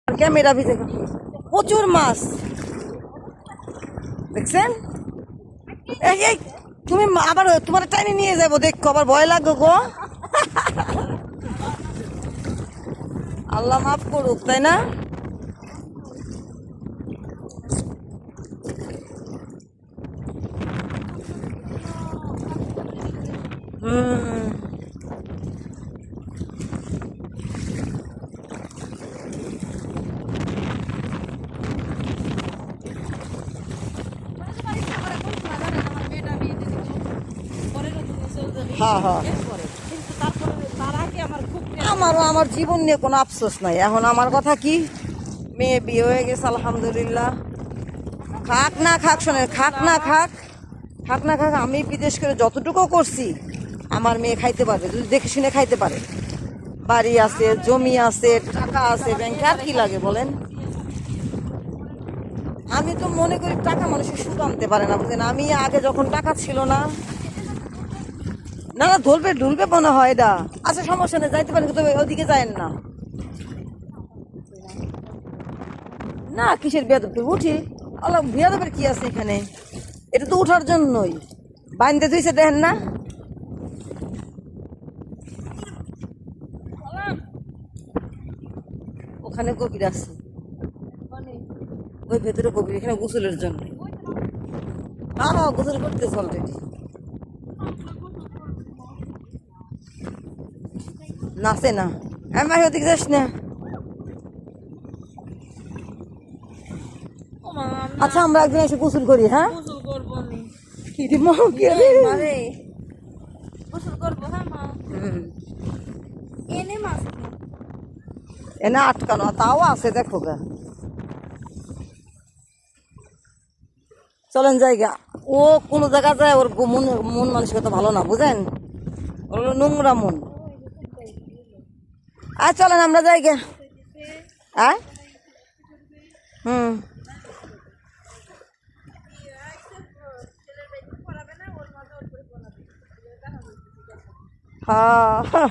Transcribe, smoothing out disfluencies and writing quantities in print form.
Camera ভিজে প্রচুর মাছ দেখছেন। এই এই তুমি আবার তোমার টাইনে নিয়ে যাবো, দেখো আবার ভয় লাগবে গো। আল্লাহ মাফ করুক, তাই না? হ্যাঁ হ্যাঁ, আমারও আমার জীবন নিয়ে কোনো আফসোস নাই। এখন আমার কথা কি, মেয়ে বিয়ে হয়ে গেছে আলহামদুলিল্লাহ। খাক না খাক, শোনেন, খাক না খাক, খাক না খাক, আমি বিদেশ করে যতটুকু করছি আমার মেয়ে খাইতে পারবে, যদি দেখে শুনে খাইতে পারে। বাড়ি আছে, জমি আছে, টাকা আছে ব্যাংকে, আর কি লাগে বলেন? আমি তো মনে করি টাকা মানুষের সুখ আনতে পারে না, বুঝলেন? আমি আগে যখন টাকা ছিল না, না না ধরবে ঢুলবে মনে হয় এটা। আচ্ছা সমস্যা নেই, যাইতে পারেন, তবে ওদিকে যায়েন না। না কিসের বেয়াদব, উঠি। আল্লাহ, বেয়াদবের কি আছে এখানে? এটা তো উঠার জন্যই বাইন্দে ধুইছে, দেখেন না? ওখানে গভীর আছে, ওই ভেতরে গভীর, এখানে গোসলের জন্য। হ্যাঁ হ্যাঁ, গোসল করতেছে অলরেডি। নাচে না, আমি ওদিকে যাস না। আচ্ছা আমরা একদিন এসে গোসল করি, হ্যাঁ? এনে আটকানো তাও আছে, দেখো গা। চলেন জায়গা, ও কোনো জায়গা যায়, ওর মন মন মানসিকতা ভালো না, বুঝেন? ওর নোংরা মন। আর চলেন আমরা জায়গা। হ্যাঁ, হুম, হ্যাঁ।